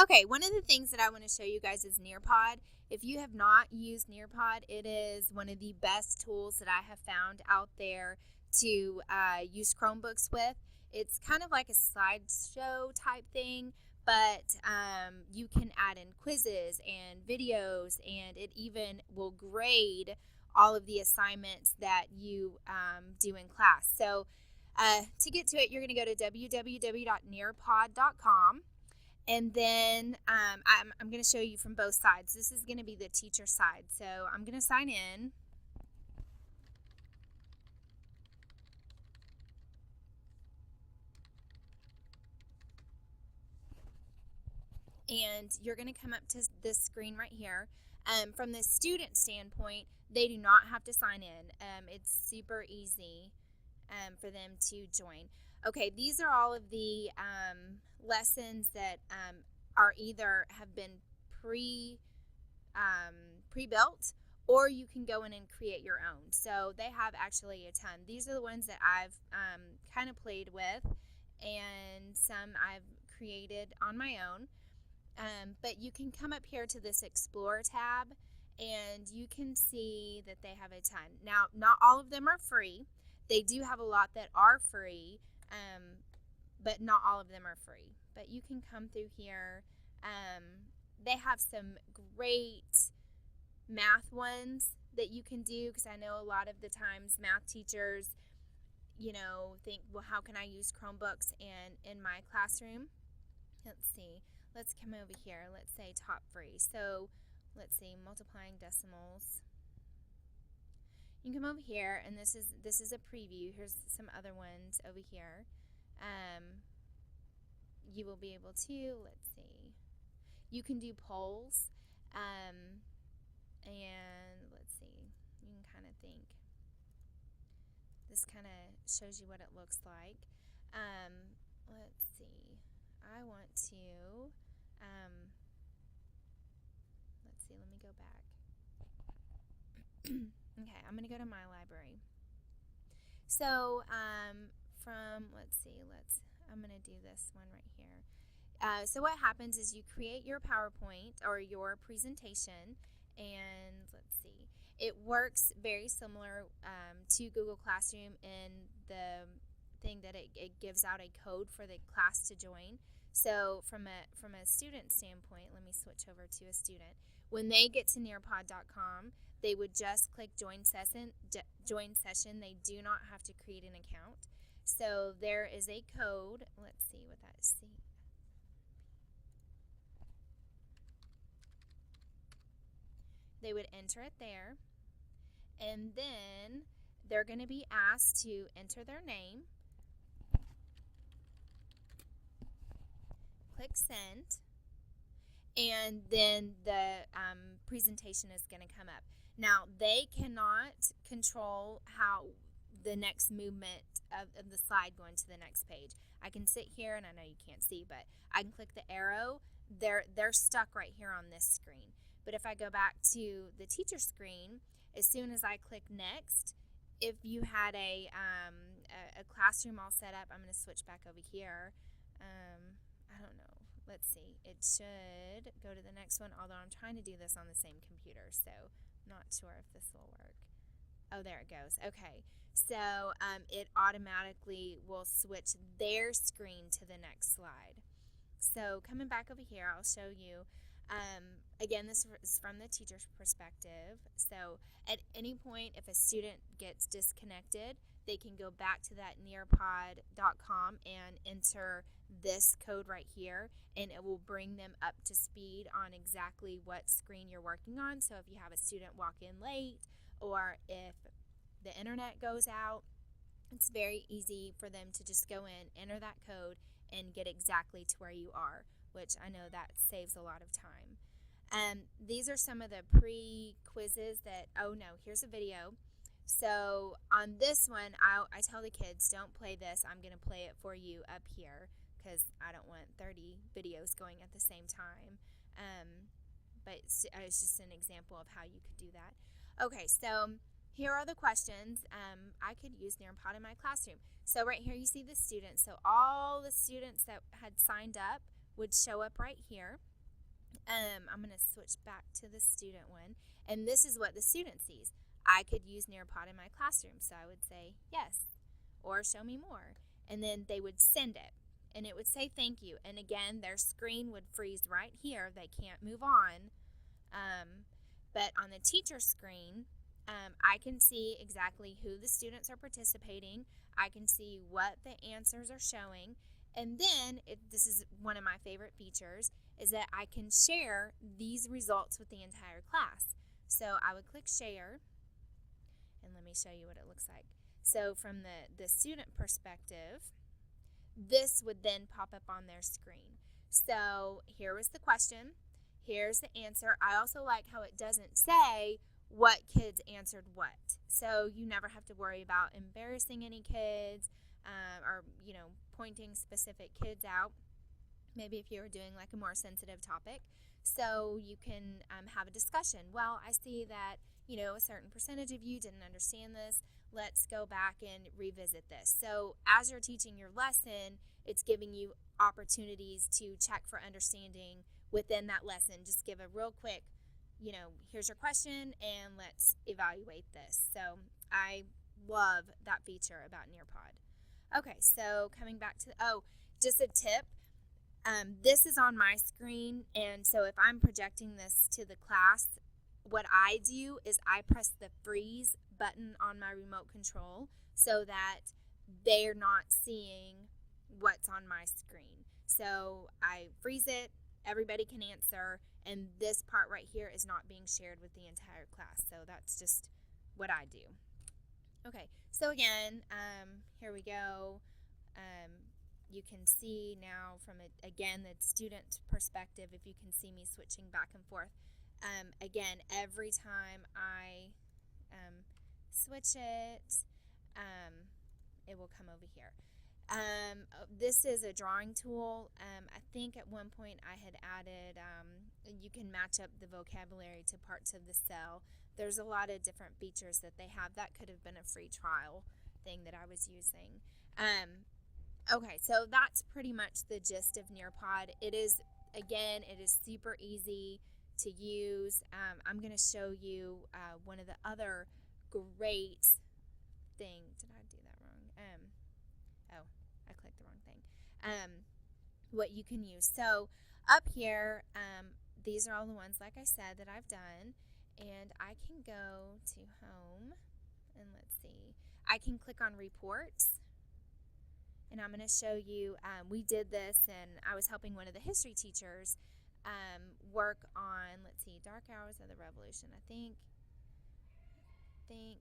Okay, one of the things that I want to show you guys is Nearpod. If you have not used Nearpod, it is one of the best tools that I have found out there to use Chromebooks with. It's kind of like a slideshow type thing, but you can add in quizzes and videos, and it even will grade all of the assignments that you do in class. So to get to it, you're going to go to www.nearpod.com. And then I'm going to show you from both sides. This is going to be the teacher side. So I'm going to sign in. And you're going to come up to this screen right here. From the student standpoint, they do not have to sign in. It's super easy for them to join. Okay, these are all of the lessons that are either have been pre-built, or you can go in and create your own. So they have actually a ton. These are the ones that I've kind of played with, and some I've created on my own. But you can come up here to this Explore tab, and you can see that they have a ton. Now, not all of them are free. They do have a lot that are free, but not all of them are free. But you can come through here. They have some great math ones that you can do, because I know a lot of the times math teachers, think, well, how can I use Chromebooks in my classroom? Let's see. Let's come over here. Let's say top free. So let's see, multiplying decimals. You can come over here, and this is a preview. Here's some other ones over here. You will be able to, let's see, you can do polls, and let's see, you can kind of think. This kind of shows you what it looks like. Let's see, I want to, let's see, let me go back. Okay, I'm going to go to my library. So, I'm going to do this one right here. So what happens is you create your PowerPoint or your presentation, and let's see, it works very similar to Google Classroom in the thing that it gives out a code for the class to join. So from a student standpoint, let me switch over to a student. When they get to Nearpod.com, they would just click join session. They do not have to create an account. So there is a code. Let's see what that is. They would enter it there, and then they're going to be asked to enter their name. Click send, and then the presentation is going to come up. Now, they cannot control how the next movement of the slide going to the next page. I can sit here, and I know you can't see, but I can click the arrow. They're stuck right here on this screen. But if I go back to the teacher screen, as soon as I click next, if you had a classroom all set up, I'm going to switch back over here. I don't know. Let's see. It should go to the next one, although I'm trying to do this on the same computer, so I'm not sure if this will work. Oh, there it goes. Okay. So it automatically will switch their screen to the next slide. So coming back over here, I'll show you. Again, this is from the teacher's perspective. So at any point, if a student gets disconnected, they can go back to that nearpod.com and enter this code right here, and it will bring them up to speed on exactly what screen you're working on. So if you have a student walk in late, or if the internet goes out, it's very easy for them to just go in, enter that code, and get exactly to where you are, which I know that saves a lot of time. These are some of the pre-quizzes that, oh no, here's a video. So on this one, I tell the kids, don't play this. I'm going to play it for you up here, because I don't want 30 videos going at the same time. But it's just an example of how you could do that. Okay, so here are the questions. I could use Nearpod in my classroom. So right here you see the students. So all the students that had signed up would show up right here. I'm going to switch back to the student one. And this is what the student sees. I could use Nearpod in my classroom. So I would say yes or show me more. And then they would send it. And it would say thank you. And again, their screen would freeze right here. They can't move on. But on the teacher screen, I can see exactly who the students are participating. I can see what the answers are showing. And then, this is one of my favorite features, is that I can share these results with the entire class. So I would click share, and let me show you what it looks like. So from the student perspective, this would then pop up on their screen. So here was the question. Here's the answer. I also like how it doesn't say what kids answered what. So you never have to worry about embarrassing any kids or, pointing specific kids out. Maybe if you were doing like a more sensitive topic. So you can have a discussion. Well, I see that, a certain percentage of you didn't understand this. Let's go back and revisit this. So as you're teaching your lesson, it's giving you opportunities to check for understanding within that lesson. Just give a real quick, here's your question and let's evaluate this. So I love that feature about Nearpod. Okay, so coming back to, just a tip. This is on my screen, and so if I'm projecting this to the class, what I do is I press the freeze button on my remote control so that they're not seeing what's on my screen. So I freeze it, everybody can answer, and this part right here is not being shared with the entire class. So that's just what I do. Okay, so again, here we go. You can see now from, again, the student perspective, if you can see me switching back and forth. Again, every time I switch it, it will come over here. This is a drawing tool. I think at one point I had added, you can match up the vocabulary to parts of the cell. There's a lot of different features that they have. That could have been a free trial thing that I was using. Okay, so that's pretty much the gist of Nearpod. It is super easy to use. I'm going to show you one of the other great things. Did I do that wrong? I clicked the wrong thing. What you can use. So up here, these are all the ones, like I said, that I've done. And I can go to home, and let's see. I can click on reports. And I'm going to show you, we did this, and I was helping one of the history teachers work on, let's see, Dark Hours of the Revolution. I think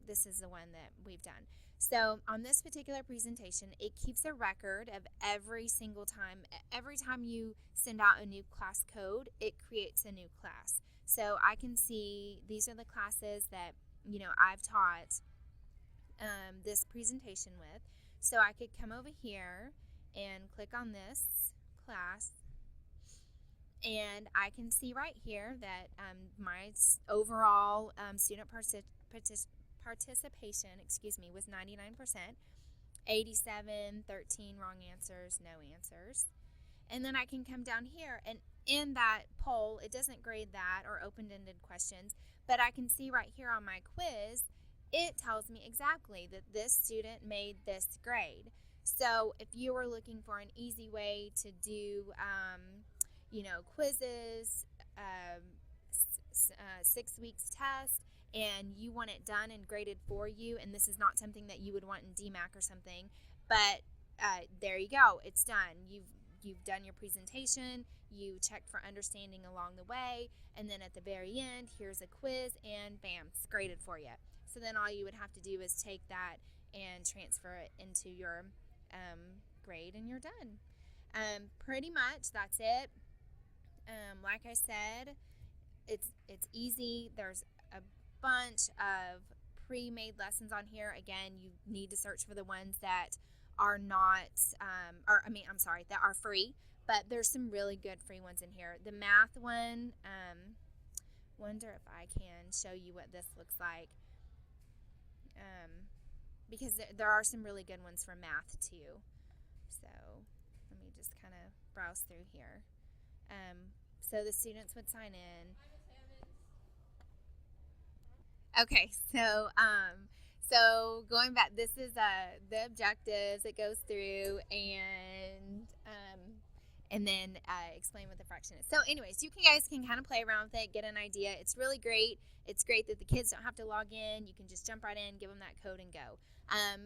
this is the one that we've done. So on this particular presentation, it keeps a record of every single time. Every time you send out a new class code, it creates a new class. So I can see these are the classes that, I've taught this presentation with. So I could come over here and click on this class, and I can see right here that my overall student participation, was 99%, 87, 13 wrong answers, no answers. And then I can come down here, and in that poll, it doesn't grade that or open-ended questions, but I can see right here on my quiz, it tells me exactly that this student made this grade. So if you were looking for an easy way to do, quizzes, 6 weeks test, and you want it done and graded for you, and this is not something that you would want in DMAC or something, but there you go. It's done. You've done your presentation, you checked for understanding along the way, and then at the very end, here's a quiz, and bam, it's graded for you. So then all you would have to do is take that and transfer it into your grade, and you're done. Pretty much that's it. Like I said, it's easy. There's a bunch of pre-made lessons on here. Again, you need to search for the ones that are not, that are free. But there's some really good free ones in here. The math one, wonder if I can show you what this looks like. Because there are some really good ones for math too. So let me just kind of browse through here. So the students would sign in. Okay, so going back, this is the objectives it goes through, and then explain what the fraction is. So, anyways, you guys can kind of play around with it, get an idea. It's really great. It's great that the kids don't have to log in. You can just jump right in, give them that code, and go.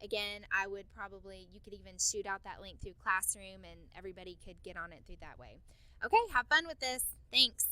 Again, I would probably, you could even shoot out that link through Classroom, and everybody could get on it through that way. Okay, have fun with this. Thanks.